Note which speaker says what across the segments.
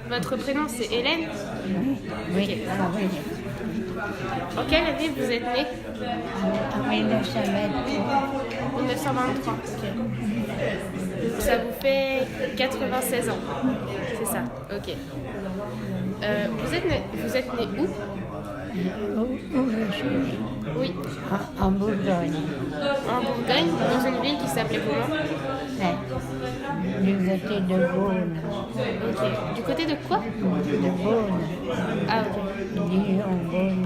Speaker 1: Votre prénom c'est Hélène?
Speaker 2: Oui, ah oui.
Speaker 1: En quelle année vous êtes née?
Speaker 2: En 1923.
Speaker 1: 1923. Ok. Ça vous fait 96 ans. C'est ça. Ok. Vous êtes né où?
Speaker 2: Où je suis?
Speaker 1: Oui.
Speaker 2: En Bourgogne.
Speaker 1: En Bourgogne, dans une ville qui s'appelait comment?
Speaker 2: Du côté de Beaune.
Speaker 1: Ok. Du côté de quoi?
Speaker 2: De Beaune.
Speaker 1: Ah ok.
Speaker 2: Dijon, Beaune,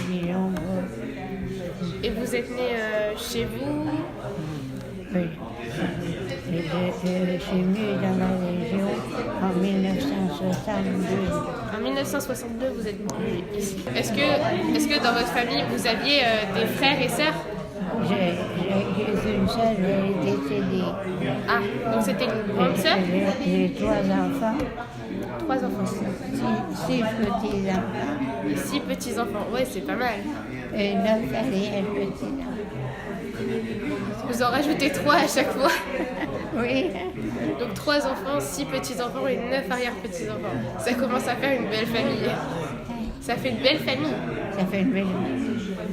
Speaker 2: Dijon, Beaune.
Speaker 1: Et vous êtes né chez vous?
Speaker 2: Oui. Et je suis née dans la région en 1962.
Speaker 1: En 1962, vous êtes venu ici. Est-ce que dans votre famille, vous aviez des frères et sœurs?
Speaker 2: J'ai qu'une seule, elle est décédée.
Speaker 1: Ah, donc c'était une grande sœur?
Speaker 2: J'ai 3 enfants,
Speaker 1: 3 enfants.
Speaker 2: 6 petits-enfants
Speaker 1: Et 6 petits-enfants. Ouais, c'est pas mal.
Speaker 2: et 9 arrière-petits-enfants.
Speaker 1: Vous en rajoutez 3 à chaque fois.
Speaker 2: Oui,
Speaker 1: Donc 3 enfants, 6 petits-enfants et 9 arrière-petits-enfants. Ça commence à faire une belle famille. Ça fait une belle famille.
Speaker 2: ça fait une belle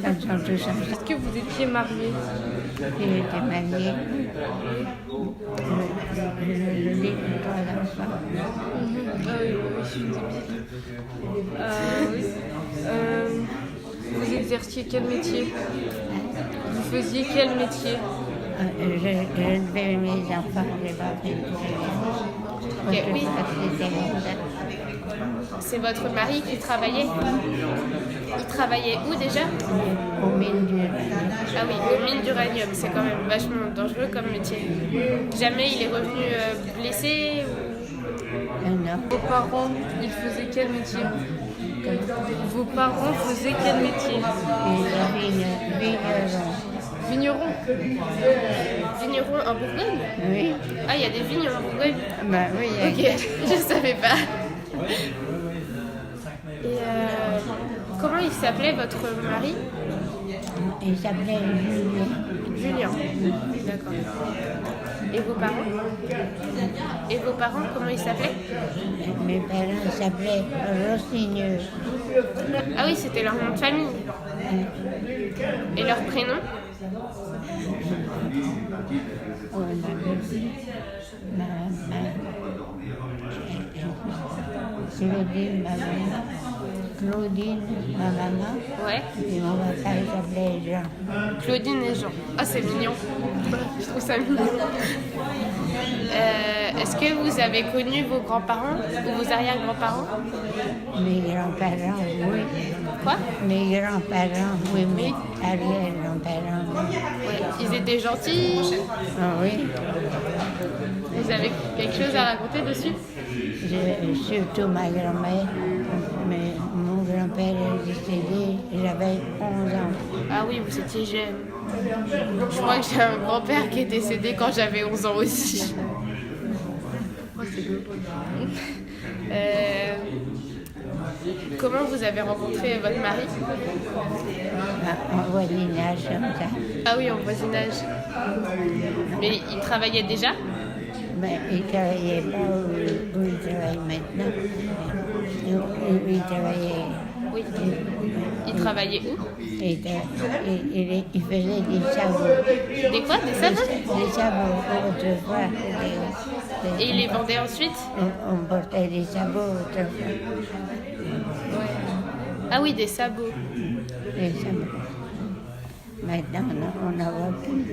Speaker 2: comme sont tous ensemble.
Speaker 1: Est-ce que vous étiez mariés?
Speaker 2: J'ai été mariée. Je dis 3 enfants.
Speaker 1: Ah oui, je suis oui. Vous exerciez quel métier? Vous faisiez quel métier?
Speaker 2: Je levais mes enfants, j'ai pas fait de
Speaker 1: Ok, oui.
Speaker 2: C'était
Speaker 1: C'est votre mari qui travaillait? Il travaillait où déjà?
Speaker 2: au milieu.
Speaker 1: Ah oui, aux mines d'uranium, c'est quand même vachement dangereux comme métier. Jamais il est revenu blessé ou...
Speaker 2: Non.
Speaker 1: Vos parents, ils faisaient quel métier? Vos parents faisaient quel métier?
Speaker 2: Et la vigneron.
Speaker 1: Vigneron. Vigneron en Bourgogne?
Speaker 2: Oui.
Speaker 1: Ah, il y a des vignes en Bourgogne?
Speaker 2: Bah oui.
Speaker 1: Ok, je savais pas. Et comment il s'appelait votre mari?
Speaker 2: Il s'appelait Julien.
Speaker 1: Julien. D'accord. Et vos parents? Et vos parents, comment ils s'appelaient?
Speaker 2: Mes parents s'appelaient Rossigneux.
Speaker 1: Ah oui, c'était leur nom de famille. Et leur prénom?
Speaker 2: On avait Claudine, ma maman. Claudine, ma maman.
Speaker 1: Ouais.
Speaker 2: Et mon papa, il s'appelait Jean.
Speaker 1: Claudine et Jean. Ah, c'est mignon. Je trouve ça mignon. Est-ce que vous avez connu vos grands-parents ou vos arrière-grands-parents?
Speaker 2: Mes grands-parents, oui.
Speaker 1: Quoi?
Speaker 2: Mes grands-parents, oui, mes arrière-grands-parents.
Speaker 1: Ouais. Ils étaient gentils.
Speaker 2: Ah oui.
Speaker 1: Vous avez quelque chose à raconter dessus?
Speaker 2: Surtout ma grand-mère. Mais mon grand-père est décédé, j'avais 11 ans.
Speaker 1: Ah oui, vous étiez jeune. Je crois que j'ai un grand-père qui est décédé quand j'avais 11 ans aussi. Comment vous avez rencontré votre mari?
Speaker 2: En voisinage comme ça.
Speaker 1: Ah oui, en voisinage. Mais il travaillait déjà?
Speaker 2: Mais il ne travaillait pas où il travaille maintenant. Il travaillait.
Speaker 1: Oui. Il travaillait où?
Speaker 2: Il faisait des sabots.
Speaker 1: Des quoi? Des sabots?
Speaker 2: Des sabots autrefois.
Speaker 1: Et il les vendait ensuite?
Speaker 2: On portait des sabots autrefois.
Speaker 1: Ouais. Ah oui, des sabots.
Speaker 2: Des sabots. Maintenant, on n'en voit plus.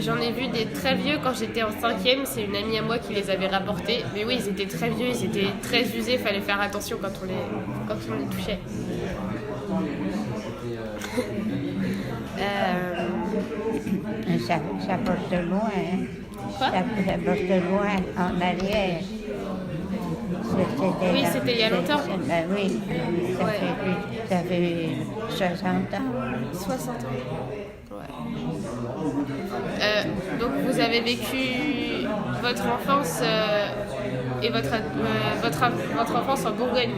Speaker 1: J'en ai vu des très vieux quand j'étais en 5e. C'est une amie à moi qui les avait rapportés. Mais oui, ils étaient très vieux, ils étaient très usés. Il fallait faire attention quand on les touchait.
Speaker 2: Ça porte loin. Hein.
Speaker 1: Quoi?
Speaker 2: Ça porte loin en arrière.
Speaker 1: Oui, c'était il y a longtemps.
Speaker 2: Ben oui, ça fait 60 ans.
Speaker 1: 60 ans. Ouais. Donc vous avez vécu votre enfance Et votre enfance en Bourgogne?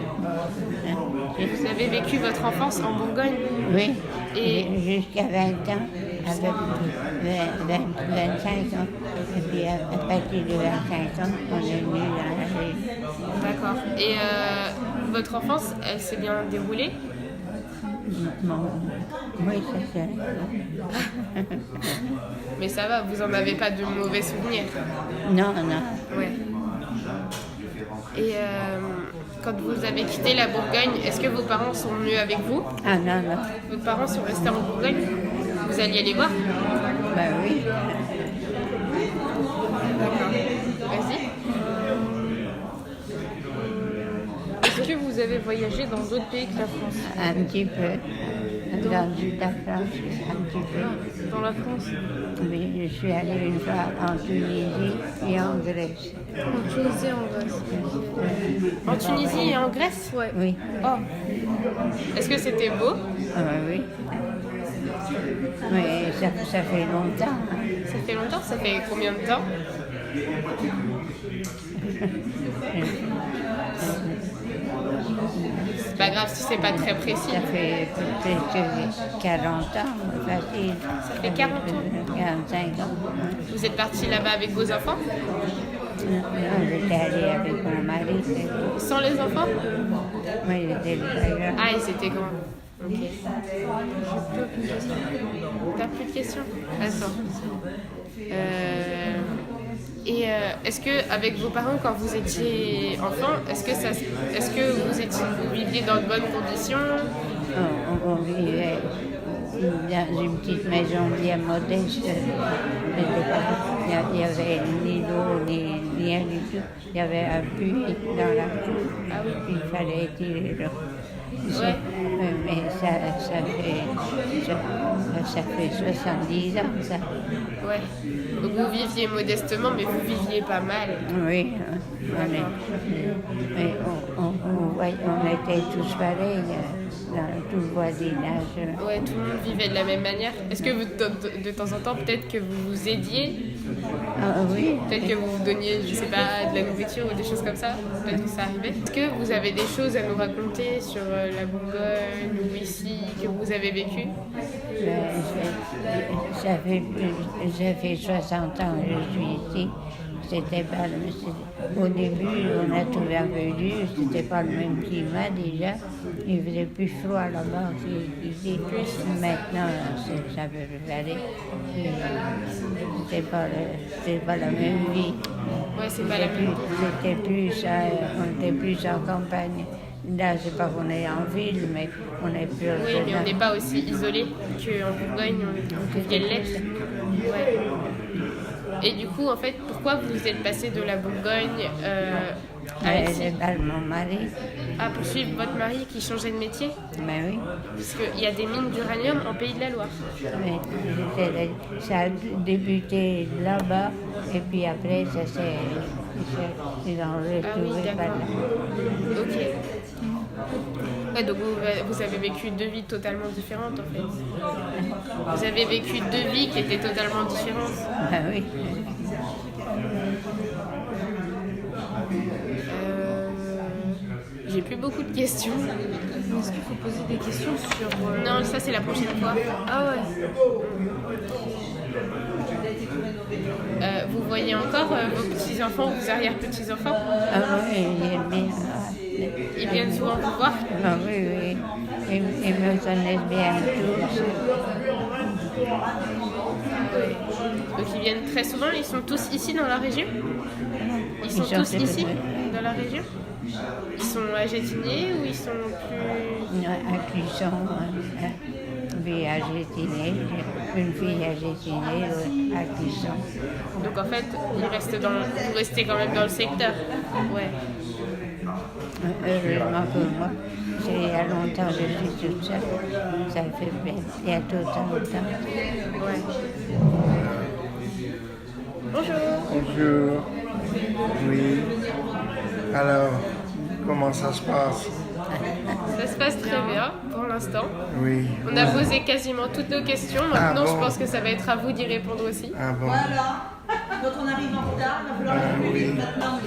Speaker 1: Vous avez vécu votre enfance en Bourgogne?
Speaker 2: Oui,
Speaker 1: Et
Speaker 2: jusqu'à 20 ans, avec 25 ans. Et puis à partir de 25 ans, on est venu dans la région.
Speaker 1: d'accord. Et votre enfance, elle s'est bien déroulée?
Speaker 2: Oui, ça c'est.
Speaker 1: Mais ça va, vous en avez pas de mauvais souvenirs?
Speaker 2: Non, non.
Speaker 1: Ouais. Et quand vous avez quitté la Bourgogne, est-ce que vos parents sont venus avec vous?
Speaker 2: Ah non, non.
Speaker 1: Vos parents sont restés en Bourgogne? Vous alliez les voir?
Speaker 2: Ben oui.
Speaker 1: D'accord. Vas-y.
Speaker 3: Est-ce que vous avez voyagé dans d'autres pays que la France?
Speaker 2: Un petit peu. Dans toute la France, un petit peu.
Speaker 3: Dans la France?
Speaker 2: Oui, je suis allée une fois en Tunisie et en Grèce.
Speaker 3: En Tunisie, en Grèce.
Speaker 1: En Tunisie et en Grèce?
Speaker 3: Ouais.
Speaker 2: Oui.
Speaker 1: Oh. Est-ce que c'était beau?
Speaker 2: Ah ben oui. Mais ça fait longtemps. Hein.
Speaker 1: Ça fait longtemps? Ça fait combien de temps? C'est pas grave si c'est pas très précis.
Speaker 2: Ça fait presque 40 ans, facile.
Speaker 1: Ça fait 40 ans?
Speaker 2: 45 ans.
Speaker 1: Vous êtes parti là-bas avec vos enfants?
Speaker 2: Non, j'étais allée avec mon mari. c'est tout.
Speaker 1: Sans les enfants?
Speaker 2: Moi, j'étais déjà là.
Speaker 1: Ah, ils étaient grands. Ok. T'as plus de questions? Attends. Est-ce que avec vos parents, quand vous étiez enfant, est-ce que vous viviez dans de bonnes conditions?
Speaker 2: On vivait dans une petite maison bien modeste. Il n'y avait ni l'eau, ni rien du tout. Il y avait un puits dans la cour.
Speaker 1: Ah oui.
Speaker 2: Il fallait tirer l'eau.
Speaker 1: Ouais.
Speaker 2: Mais ça fait 70 ans, ça.
Speaker 1: Ouais. Donc vous viviez modestement, mais vous viviez pas mal.
Speaker 2: Oui, mais on était tous pareils dans tout le voisinage.
Speaker 1: Ouais, tout le monde vivait de la même manière. Est-ce que vous, de temps en temps, peut-être que vous vous aidiez?
Speaker 2: Ah, oui.
Speaker 1: Peut-être que vous vous donniez, je sais pas, de la nourriture ou des choses comme ça? Peut-être que ça arrivait. Est-ce que vous avez des choses à nous raconter sur la Bourgogne ou ici que vous avez vécu?
Speaker 2: Ça fait 60 ans que je suis ici. C'était pas au début, on a trouvé un peu dur, c'était pas le même climat déjà. Il faisait plus froid là-bas qu'ici. Maintenant, ça peut plus aller. C'était pas la même vie.
Speaker 1: Ouais, c'est pas la même.
Speaker 2: On était plus en campagne. Là, c'est pas qu'on est en ville, mais on est plus.
Speaker 1: Oui, mais on n'est pas aussi isolé qu'en Bourgogne, on pouvait l'être. Ouais. Et du coup, en fait, pourquoi vous êtes passé de la Bourgogne à ici?
Speaker 2: Mon mari.
Speaker 1: Ah, pour suivre votre mari qui changeait de métier?
Speaker 2: Mais oui.
Speaker 1: Parce qu'il y a des mines d'uranium en Pays de la Loire.
Speaker 2: Mais ça a débuté là-bas, et puis après, ça s'est. Ils ont retrouvé par là.
Speaker 1: Ok. Ouais, donc vous avez vécu deux vies totalement différentes en fait. Vous avez vécu deux vies qui étaient totalement différentes.
Speaker 2: Ah oui.
Speaker 1: J'ai plus beaucoup de questions.
Speaker 3: Est-ce qu'il faut poser des questions sur...
Speaker 1: Non, ça c'est la prochaine fois.
Speaker 3: Ah ouais.
Speaker 1: Vous voyez encore vos petits-enfants ou vos arrière-petits-enfants?
Speaker 2: Ah oui,
Speaker 1: Ils viennent souvent vous voir?
Speaker 2: Ah oui, oui. Ils me connaissent bien tous.
Speaker 1: Donc ils viennent très souvent, ils sont tous ici dans la région? Ils sont tous ici dans la région? Ils sont à Gétigné ou ils sont plus...
Speaker 2: À Clisson, puis à Gétigné, une fille à Gétigné, à Clisson.
Speaker 1: Donc en fait, vous restez quand même dans le secteur? Ouais.
Speaker 2: Heureusement pour moi, il y a longtemps que je suis toute seule. Ça fait bientôt 30 ans.
Speaker 1: Ouais. Bonjour.
Speaker 4: Bonjour. Oui. Alors, comment ça se passe?
Speaker 1: Ça se passe très bien pour l'instant.
Speaker 4: Oui.
Speaker 1: On a posé quasiment toutes nos questions. Maintenant,
Speaker 4: bon?
Speaker 1: je pense que ça va être à vous d'y répondre aussi.
Speaker 4: Ah bon?
Speaker 5: Voilà. Quand on arrive en retard, il va falloir
Speaker 4: Oui.
Speaker 5: maintenant.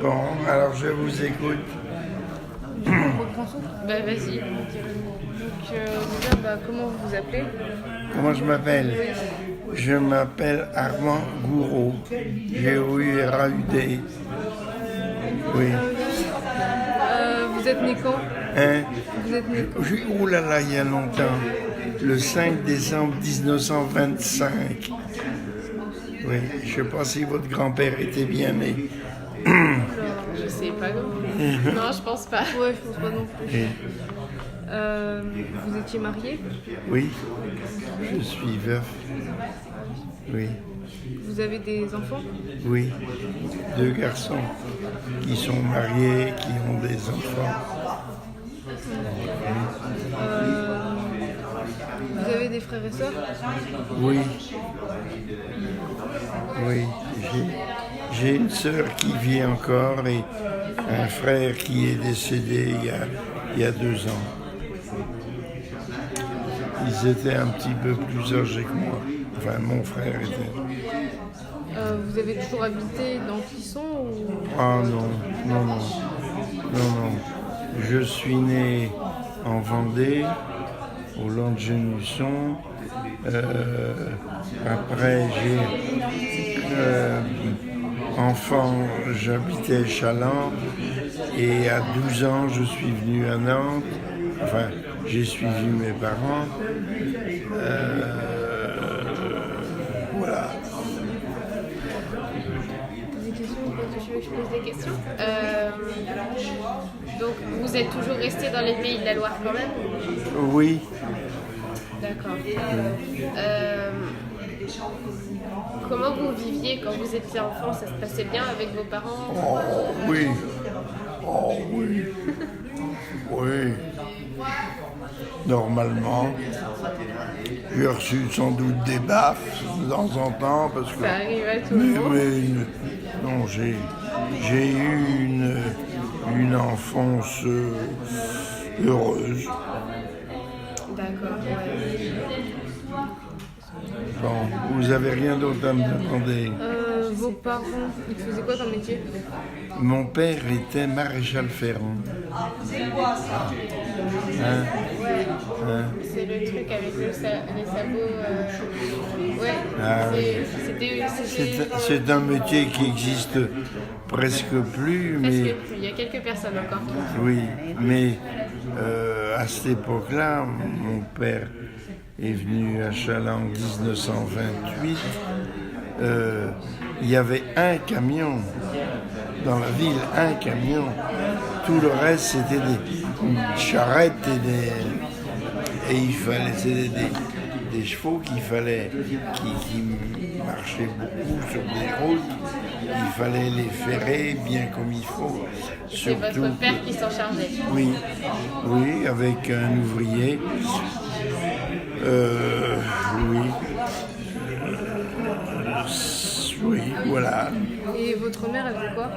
Speaker 4: Bon, alors je vous écoute.
Speaker 3: On reprend souffle.
Speaker 1: Bah vas-y.
Speaker 3: Donc déjà, comment vous vous appelez?
Speaker 4: Comment je m'appelle? Je m'appelle Armand Gouraud. G-O-U-R-A-U-D. Oui.
Speaker 3: Vous êtes né quand?
Speaker 4: Hein?
Speaker 3: Vous êtes né quand?
Speaker 4: Oh là là, il y a longtemps. Le 5 décembre 1925. Oui, je ne sais pas si votre grand-père était bien né.
Speaker 1: Je sais pas. Non, je pense pas.
Speaker 3: Ouais, je pense pas non plus.
Speaker 4: Et-
Speaker 3: Vous étiez marié?
Speaker 4: oui, je suis veuf. Oui,
Speaker 3: Vous avez des enfants?
Speaker 4: oui. 2 garçons qui sont mariés, qui ont des enfants.
Speaker 3: Vous avez des frères et sœurs?
Speaker 4: Oui. Oui, j'ai une sœur qui vit encore et un frère qui est décédé il y a 2 ans. Ils étaient un petit peu plus âgés que moi. Enfin, mon frère était.
Speaker 3: Vous avez toujours habité dans Clisson ou...
Speaker 4: Ah non, non, non, non, non. Je suis né en Vendée, au long de Genusson. Après, enfant, j'habitais Chaland. Et à 12 ans, je suis venu à Nantes. Enfin, j'ai suivi mes parents. Voilà.
Speaker 1: Des questions ou quoi? Tu veux que je pose des questions? Donc vous êtes toujours resté dans les Pays de la Loire quand même?
Speaker 4: Oui.
Speaker 1: D'accord. Comment vous viviez quand vous étiez enfant? Ça se passait bien avec vos parents?
Speaker 4: Oh oui. Oh oui. Oui. Normalement. J'ai reçu sans doute des baffes de temps en temps parce que.
Speaker 1: Ça arrive à tout le monde.
Speaker 4: Non, j'ai eu une enfance heureuse.
Speaker 1: D'accord. Ouais.
Speaker 4: Bon, vous avez rien d'autre à me demander?
Speaker 3: Vos parents, ils faisaient quoi comme métier?
Speaker 4: Mon père était maréchal ferrant. Hein?
Speaker 1: C'est le truc avec les sabots. Ouais.
Speaker 4: Ah oui.
Speaker 1: C'était
Speaker 4: C'est un métier qui existe presque plus, mais
Speaker 1: presque plus. Il y a quelques personnes encore.
Speaker 4: oui, mais à cette époque-là, mon père est venu à Chaland en 1928. Il y avait un camion dans la ville, un camion. Tout le reste, c'était des charrettes et il fallait, c'était des chevaux qui marchaient beaucoup sur des routes. Il fallait les ferrer bien comme il faut.
Speaker 1: C'est votre père qui s'en chargeait.
Speaker 4: Oui, oui, avec un ouvrier. Oui. Oui, voilà.
Speaker 3: Et votre mère, elle faisait quoi?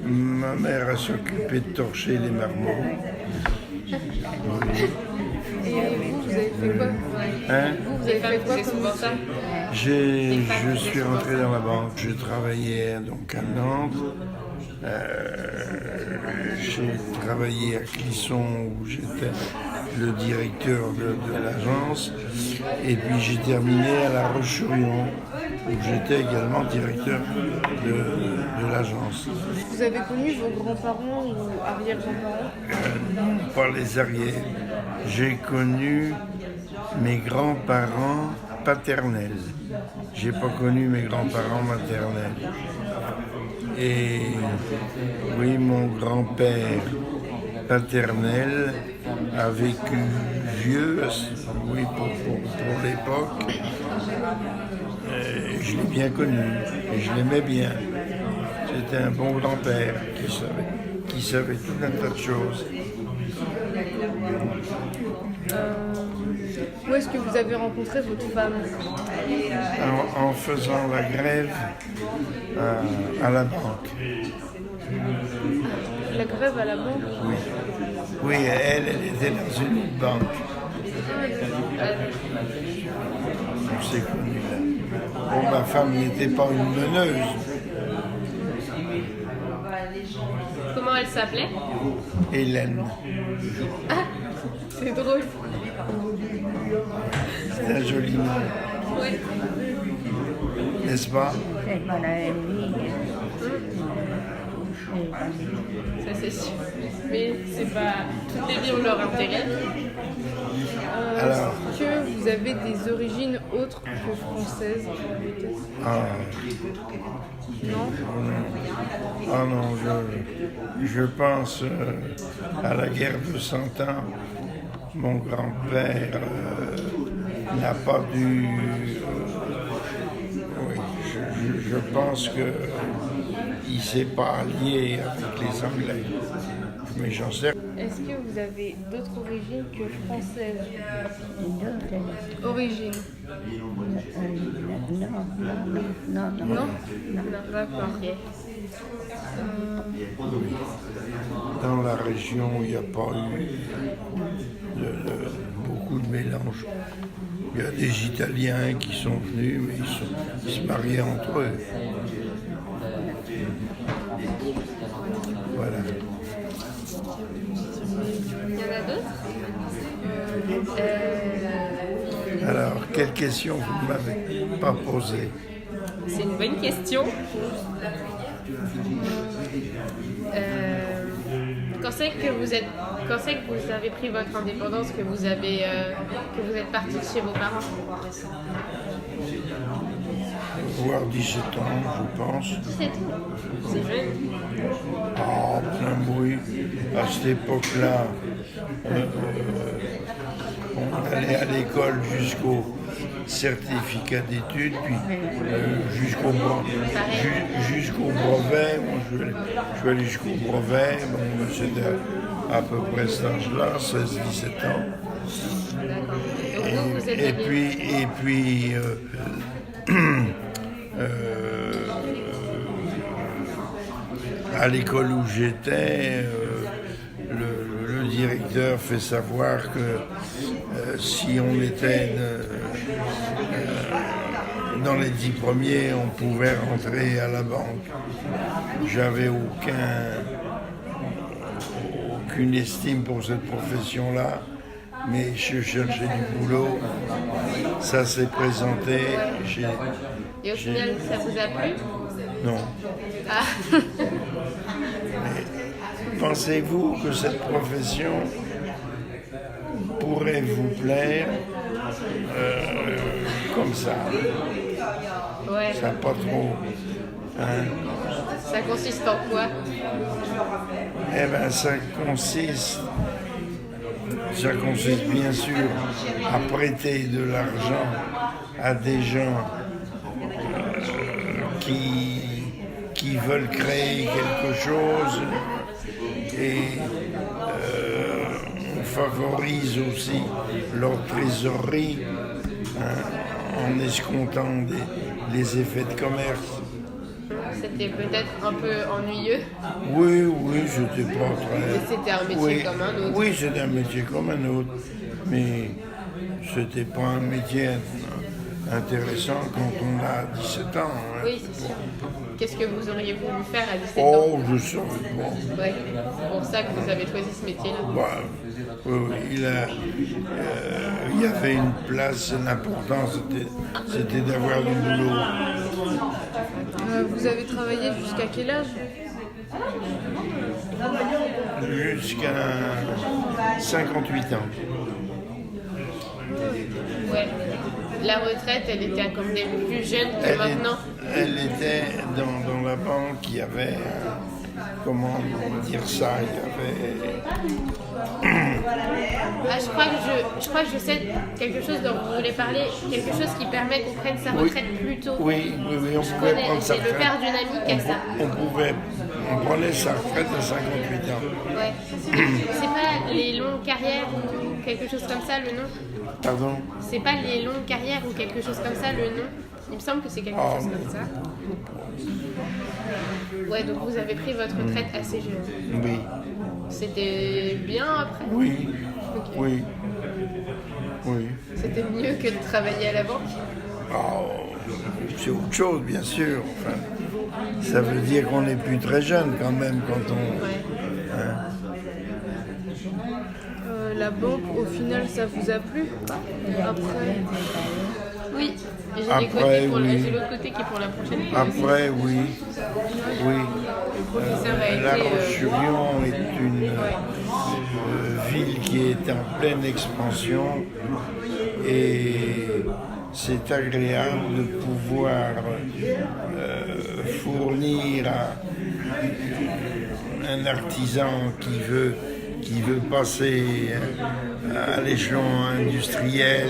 Speaker 4: Ma mère a s'occupé de torcher les marmots.
Speaker 3: Et vous avez fait quoi?
Speaker 4: Hein?
Speaker 3: Vous avez fait quoi comme ça?
Speaker 4: Je suis rentré dans la banque. Je travaillais donc à Nantes. J'ai travaillé à Clisson où j'étais le directeur de l'agence. Et puis j'ai terminé à La Roche-sur-Yon où j'étais également directeur de l'agence.
Speaker 3: Vous avez connu vos grands-parents ou arrière-grands-parents?
Speaker 4: Non, pas les arrières. J'ai connu mes grands-parents paternels. J'ai pas connu mes grands-parents maternels. Et oui, mon grand-père paternel a vécu vieux, oui, pour l'époque. Je l'ai bien connu et je l'aimais bien. C'était un bon grand-père qui savait tout un tas de choses.
Speaker 3: Où est-ce que vous avez rencontré votre femme?
Speaker 4: En faisant la grève à la banque.
Speaker 3: La grève à la banque?
Speaker 4: Oui. Oui, elle était dans une autre banque. On s'est connus là. Bon, ma femme n'était pas une meneuse.
Speaker 1: Comment elle s'appelait?
Speaker 4: Hélène.
Speaker 1: C'est drôle.
Speaker 4: C'est un joli nom,
Speaker 1: Ouais.
Speaker 4: n'est-ce pas?
Speaker 2: C'est pas la même vie.
Speaker 1: Ça c'est sûr. Mais c'est pas. Toutes les vies ont leur intérêt.
Speaker 4: Alors,
Speaker 3: Est-ce que vous avez des origines autres que françaises, peut-être? Non?
Speaker 4: ah non, je pense à la guerre de 100 ans. Mon grand-père n'a pas dû. Oui, je pense qu'il ne s'est pas allié avec les Anglais. Mais j'en sais.
Speaker 3: Est-ce que vous avez d'autres origines que françaises?
Speaker 2: D'autres,
Speaker 3: Origines?
Speaker 2: non.
Speaker 3: Non, d'accord.
Speaker 1: Ok.
Speaker 4: Dans la région, il n'y a pas eu beaucoup de mélange. Il y a des Italiens qui sont venus, mais ils se mariaient entre eux. Voilà.
Speaker 1: Il y en a d'autres?
Speaker 4: Alors, quelle question vous ne m'avez pas posée?
Speaker 1: C'est une bonne question. Quand c'est que vous avez pris votre indépendance, que vous êtes parti de chez vos parents?
Speaker 4: Voire 17 ans, je pense.
Speaker 1: C'est tout. C'est jeune.
Speaker 4: Ah, bien oui. À cette époque-là, on allait à l'école jusqu'au certificat d'études, puis jusqu'au brevet. Moi, je suis allé jusqu'au brevet. Bon, c'était à peu près cet âge-là, 16-17 ans.
Speaker 1: D'accord. Donc vous êtes allé-
Speaker 4: Et puis à l'école où j'étais, le directeur fait savoir que si on était dans les 10 premiers, on pouvait rentrer à la banque. J'avais aucune estime pour cette profession-là, mais je cherchais du boulot. Ça s'est présenté.
Speaker 1: Et au final, ça vous a plu?
Speaker 4: Non.
Speaker 1: Ah.
Speaker 4: Pensez-vous que cette profession pourrait vous plaire comme ça?
Speaker 1: Ouais.
Speaker 4: Ça pas trop. Hein?
Speaker 1: Ça consiste en quoi?
Speaker 4: Eh bien, ça consiste bien sûr à prêter de l'argent à des gens qui veulent créer quelque chose et on favorise aussi leur trésorerie en escomptant des effets de commerce.
Speaker 1: C'était peut-être un peu ennuyeux.
Speaker 4: Oui, c'était pas très...
Speaker 1: Mais c'était un métier comme un autre.
Speaker 4: Oui, c'était un métier comme un autre, mais c'était pas un métier intéressant quand on a 17 ans. Hein.
Speaker 1: Oui, c'est sûr. Qu'est-ce que vous auriez voulu faire à 17 ans?
Speaker 4: Oh, je savais pas.
Speaker 1: Ouais. C'est pour ça que vous avez choisi ce métier-là.
Speaker 4: Bah, il y avait une place, l'important c'était d'avoir du boulot.
Speaker 3: Vous avez travaillé jusqu'à quel âge?
Speaker 4: Jusqu'à 58 ans.
Speaker 1: Ouais. La retraite, elle était accordée plus jeune que maintenant.
Speaker 4: Elle était dans la banque, il y avait, comment dire ça, il y avait...
Speaker 1: Ah, je crois que je sais quelque chose dont vous voulez parler, quelque chose qui permet qu'on prenne sa retraite plus tôt.
Speaker 4: Oui, on pouvait prendre sa
Speaker 1: C'est
Speaker 4: retraite.
Speaker 1: le père d'une amie qui a ça.
Speaker 4: On prenait sa retraite à 58 ans.
Speaker 1: Ouais. C'est pas les longues carrières ou quelque chose comme ça le nom?
Speaker 4: Pardon?
Speaker 1: C'est pas les longues carrières ou quelque chose comme ça le nom? Il me semble que c'est quelque chose comme ça. Ouais, donc vous avez pris votre retraite assez jeune.
Speaker 4: Oui.
Speaker 1: C'était bien après?
Speaker 4: Oui.
Speaker 1: Ok.
Speaker 4: Oui.
Speaker 1: C'était mieux que de travailler à la banque?
Speaker 4: Oh, c'est autre chose, bien sûr. Enfin, ça veut dire qu'on n'est plus très jeune quand même quand on...
Speaker 1: Ouais.
Speaker 4: hein.
Speaker 3: La banque, au final, ça vous a plu après?
Speaker 1: Oui. Et j'ai
Speaker 4: Après,
Speaker 1: j'ai l'autre côté qui est pour la prochaine fois aussi.
Speaker 4: Après, oui. Oui.
Speaker 1: Le professeur a
Speaker 4: La
Speaker 1: été...
Speaker 4: Roche-sur-Yon est une ville qui est en pleine expansion et c'est agréable de pouvoir fournir à un artisan qui veut passer à l'échelon industriel.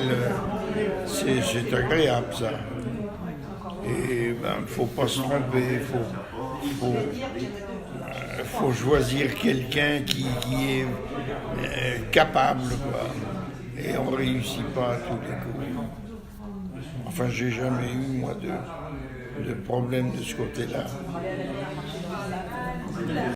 Speaker 4: C'est agréable ça. Et il ne faut pas se tromper, faut choisir quelqu'un qui est capable, quoi. Et on ne réussit pas à tous les coups. Enfin, j'ai jamais eu, moi, de problème de ce côté-là.